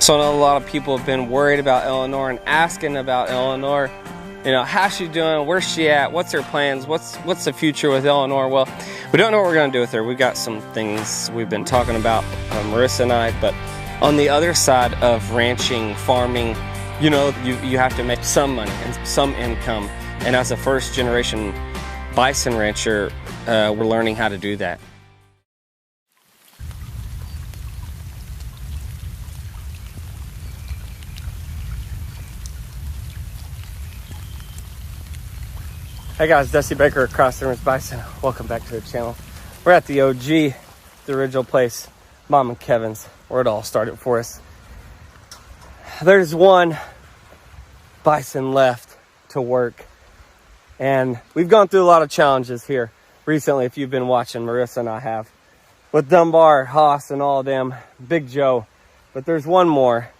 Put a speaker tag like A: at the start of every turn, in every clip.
A: So I know a lot of people have been worried about Eleanor and asking about Eleanor. You know, how's she doing? Where's she at? What's her plans? What's the future with Eleanor? Well, we don't know what we're gonna do with her. We've got some things we've been talking about, Marissa and I, but on the other side of ranching, farming, you know, you have to make some money and some income. And as a first generation bison rancher, we're learning how to do that. Hey guys, Dusty Baker, Cross River Bison. Welcome back to the channel. We're at the OG, the original place, Mom and Kevin's, where it all started for us. There's one bison left to work, and we've gone through a lot of challenges here recently. If you've been watching, Marissa and I have, with Dunbar, Haas, and all of them, Big Joe. But there's one more,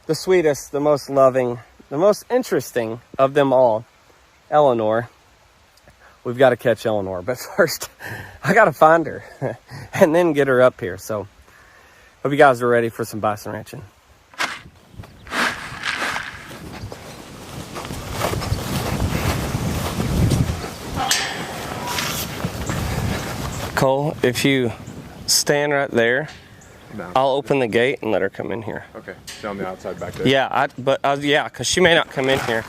A: the sweetest, the most loving, the most interesting of them all, Eleanor. We've got to catch Eleanor, but first I got to find her and then get her up here. So hope you guys are ready for some bison ranching. Cole, if you stand right there, I'll open the gate and let her come in here.
B: Okay, so on the outside back there?
A: Yeah, yeah, because she may not come in here.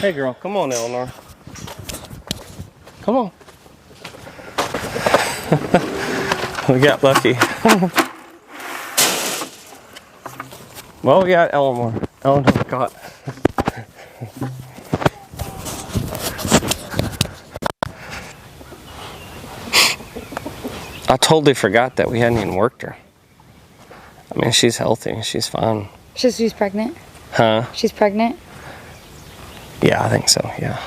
A: Hey girl, come on, Eleanor. Come on. We got lucky. Well, we got Eleanor. Eleanor got. I totally forgot that we hadn't even worked her. I mean, she's healthy. She's fine.
C: She's pregnant?
A: Huh?
C: She's pregnant?
A: Yeah, I think so, yeah.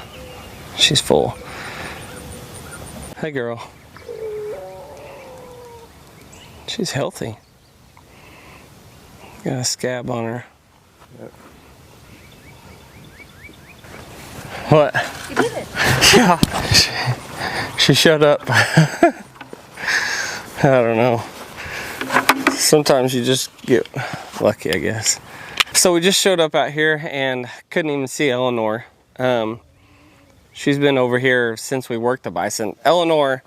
A: She's full. Hey, girl. She's healthy. Got a scab on her.
B: Yep.
A: What?
C: You did it.
A: Yeah. She showed up. I don't know. Sometimes you just get lucky, I guess. So we just showed up out here and couldn't even see Eleanor. She's been over here since we worked the bison. Eleanor,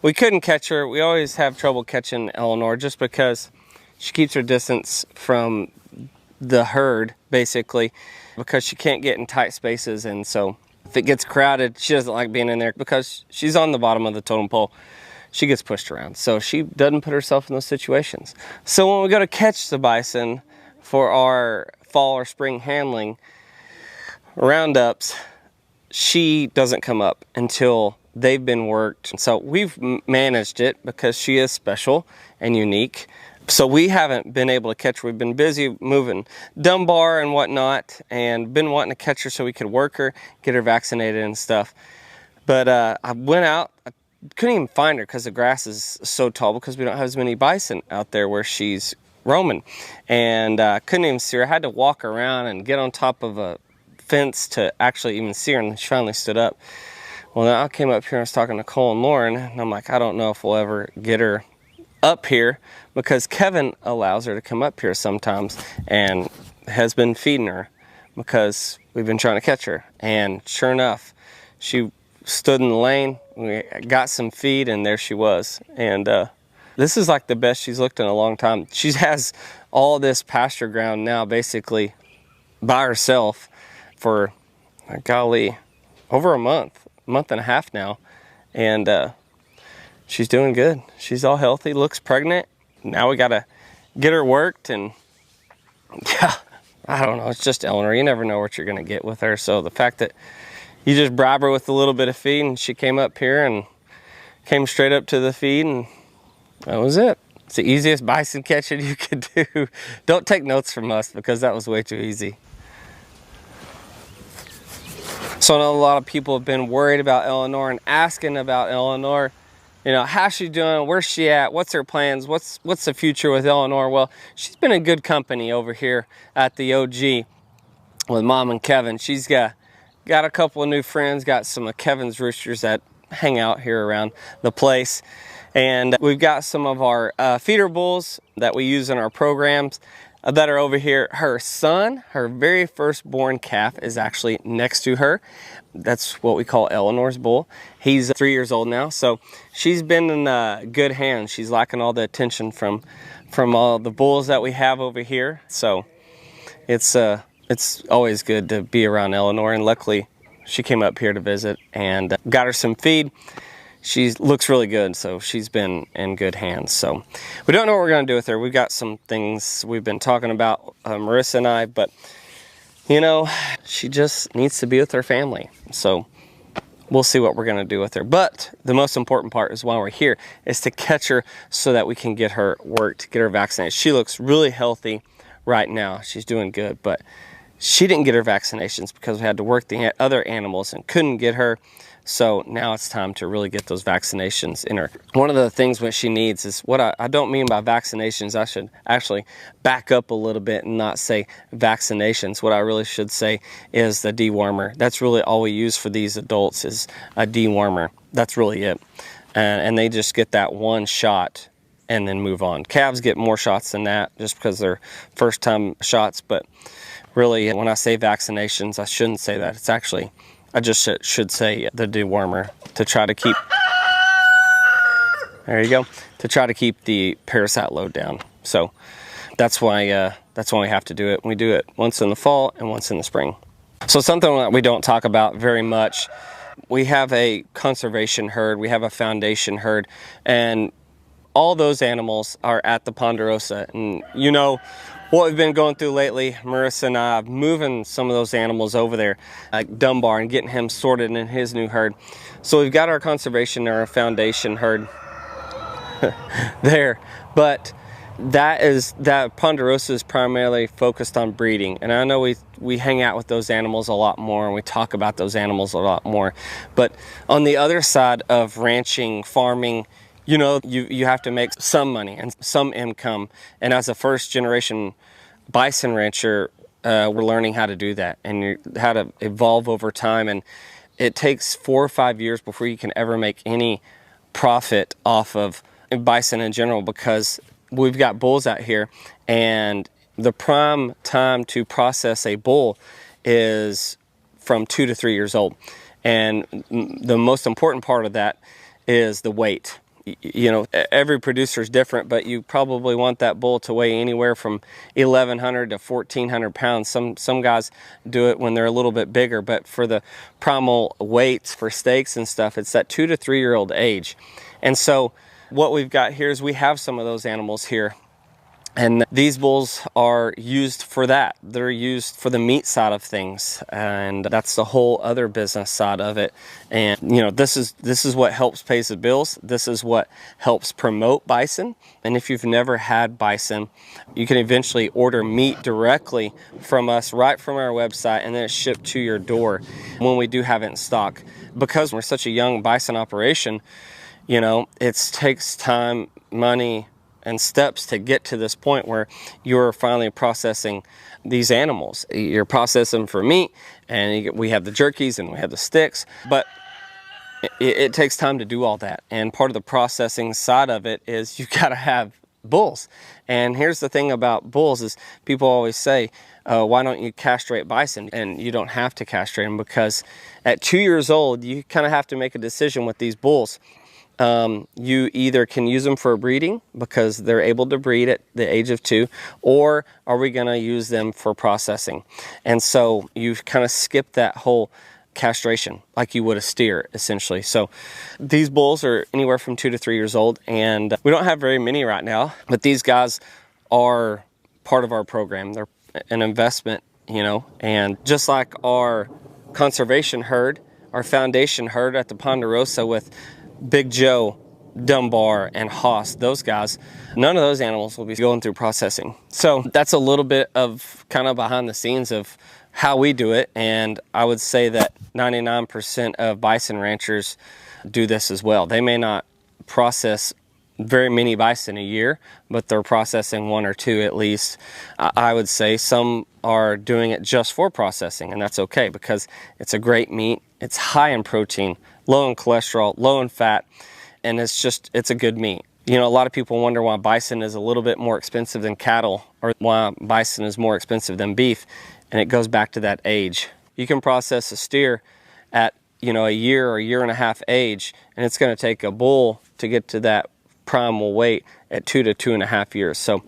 A: we couldn't catch her. We always have trouble catching Eleanor just because she keeps her distance from the herd, basically, because she can't get in tight spaces. And so if it gets crowded, she doesn't like being in there because she's on the bottom of the totem pole. She gets pushed around. So she doesn't put herself in those situations. So when we go to catch the bison for our fall or spring handling roundups, she doesn't come up until they've been worked. So we've managed it because she is special and unique. So we haven't been able to catch her. We've been busy moving Dunbar and whatnot and been wanting to catch her so we could work her, get her vaccinated and stuff. But I went out, I couldn't even find her because the grass is so tall because we don't have as many bison out there where she's roaming. And couldn't even see her. I had to walk around and get on top of a fence to actually even see her, and she finally stood up. Well, then I came up here and was talking to Cole and Lauren, and I'm like, I don't know if we'll ever get her up here because Kevin allows her to come up here sometimes and has been feeding her. because we've been trying to catch her. And sure enough, she stood in the lane. We got some feed, and there she was. And this is like the best she's looked in a long time. She has all this pasture ground now basically by herself for, golly, over a month and a half now. And she's doing good. She's all healthy, looks pregnant. Now we gotta get her worked, and yeah, I don't know, it's just Eleanor. You never know what you're gonna get with her. So the fact that you just bribe her with a little bit of feed, and she came up here and came straight up to the feed, and that was it. It's the easiest bison catching you could do. Don't take notes from us, because that was way too easy. So I know a lot of people have been worried about Eleanor and asking about Eleanor. You know, how's she doing? Where's she at? What's her plans? What's the future with Eleanor? Well, she's been in good company over here at the OG with Mom and Kevin. She's got a couple of new friends, got some of Kevin's roosters that hang out here around the place. And we've got some of our feeder bulls that we use in our programs that are over here. Her son, her very first born calf, is actually next to her. That's what we call Eleanor's bull. He's 3 years old now, so she's been in good hands. She's liking all the attention from all the bulls that we have over here. So it's always good to be around Eleanor, and luckily she came up here to visit and got her some feed. She looks really good, so she's been in good hands. So we don't know what we're going to do with her. We've got some things we've been talking about, Marissa and I, but you know, she just needs to be with her family. So we'll see what we're going to do with her. But the most important part is, while we're here, is to catch her so that we can get her worked, get her vaccinated. She looks really healthy right now. She's doing good, but she didn't get her vaccinations because we had to work the other animals and couldn't get her. So now it's time to really get those vaccinations in her. One of the things what she needs is, what I don't mean by vaccinations, I should actually back up a little bit and not say vaccinations. What I really should say is the dewormer. That's really all we use for these adults, is a dewormer. That's really it. And they just get that one shot and then move on. Calves get more shots than that just because they're first time shots. But really, when I say vaccinations, I shouldn't say that. It's actually, I just should say the dewormer, to try to keep, there you go, to try to keep the parasite load down. So that's why we have to do it. We do it once in the fall and once in the spring. So something that we don't talk about very much, we have a conservation herd, we have a foundation herd, and all those animals are at the Ponderosa. And you know what we've been going through lately, Marissa and I, moving some of those animals over there, like Dunbar, and getting him sorted in his new herd. So we've got our conservation or our foundation herd there, but that Ponderosa is primarily focused on breeding. And I know we hang out with those animals a lot more, and we talk about those animals a lot more. But on the other side of ranching, farming, you know, you have to make some money and some income. And as a first generation bison rancher, we're learning how to do that and how to evolve over time. And it takes 4 or 5 years before you can ever make any profit off of bison in general, because we've got bulls out here, and the prime time to process a bull is from 2 to 3 years old. And the most important part of that is the weight. You know, every producer is different, but you probably want that bull to weigh anywhere from 1,100 to 1,400 pounds. Some guys do it when they're a little bit bigger, but for the primal weights for steaks and stuff, it's that 2 to 3 year old age. And so what we've got here is we have some of those animals here, and these bulls are used for that. They're used for the meat side of things, and that's the whole other business side of it. And you know, this is what helps pay the bills. This is what helps promote bison. And if you've never had bison, you can eventually order meat directly from us, right from our website, and then it's shipped to your door when we do have it in stock. Because we're such a young bison operation, you know, it takes time, money, and steps to get to this point where you're finally processing these animals. You're processing for meat, and we have the jerkies and we have the sticks, but it takes time to do all that. And part of the processing side of it is you gotta have bulls. And here's the thing about bulls is people always say, why don't you castrate bison? And you don't have to castrate them, because at 2 years old, you kind of have to make a decision with these bulls. You either can use them for breeding because they're able to breed at the age of 2, or are we going to use them for processing? And so you kind of skip that whole castration like you would a steer, essentially. So these bulls are anywhere from 2 to 3 years old, and we don't have very many right now, but these guys are part of our program. They're an investment, you know, and just like our conservation herd, our foundation herd at the Ponderosa with Big Joe, Dunbar, and Haas, those guys, none of those animals will be going through processing. So that's a little bit of kind of behind the scenes of how we do it, and I would say that 99% of bison ranchers do this as well. They may not process very many bison a year, but they're processing 1 or 2 at least. I would say some are doing it just for processing, and that's okay because it's a great meat. It's high in protein, low in cholesterol, low in fat, and it's a good meat. You know, a lot of people wonder why bison is a little bit more expensive than cattle, or why bison is more expensive than beef, and it goes back to that age. You can process a steer at, you know, a year or a year and a half age, and it's going to take a bull to get to that primal weight at 2 to 2.5 years. So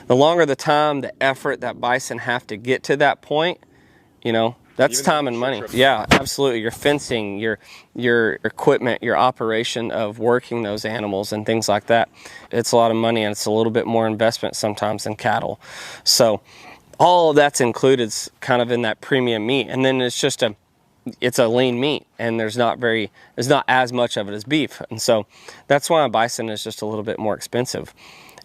A: the longer the time, the effort that bison have to get to that point, you know, that's time and money. Yeah, absolutely. Your fencing, your equipment, your operation of working those animals and things like that. It's a lot of money, and it's a little bit more investment sometimes than cattle. So all of that's included kind of in that premium meat. And then it's a lean meat, and there's not as much of it as beef. And so that's why bison is just a little bit more expensive.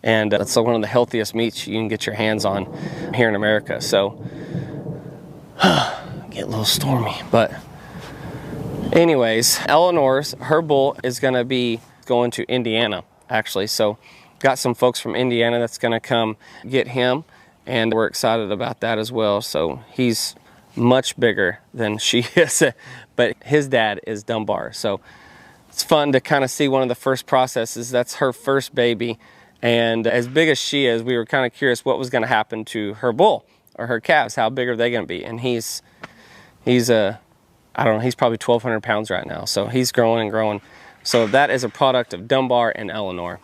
A: And it's one of the healthiest meats you can get your hands on here in America. So get a little stormy, but anyways, Eleanor's, her bull is going to be going to Indiana, actually. So got some folks from Indiana that's going to come get him, and we're excited about that as well. So he's much bigger than she is, but his dad is Dunbar. So it's fun to kind of see one of the first processes. That's her first baby, and as big as she is, we were kind of curious what was going to happen to her bull or her calves. How big are they going to be? And he's I don't know, he's probably 1,200 pounds right now. So he's growing and growing. So that is a product of Dunbar and Eleanor.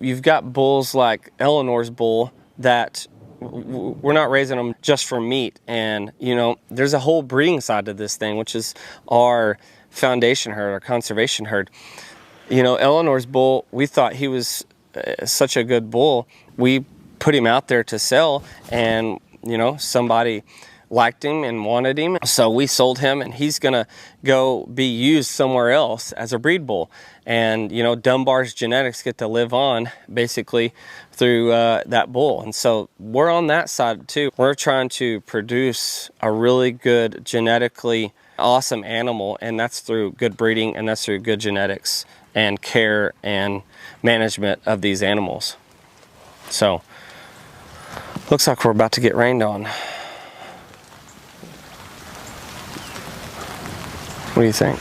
A: You've got bulls like Eleanor's bull that we're not raising them just for meat. And, you know, there's a whole breeding side to this thing, which is our foundation herd, our conservation herd. You know, Eleanor's bull, we thought he was such a good bull. We put him out there to sell, and, you know, somebody liked him and wanted him, so we sold him, and he's gonna go be used somewhere else as a breed bull. And, you know, Dunbar's genetics get to live on basically through that bull. And so we're on that side too. We're trying to produce a really good, genetically awesome animal, and that's through good breeding, and that's through good genetics and care and management of these animals. So looks like we're about to get rained on. What do you think?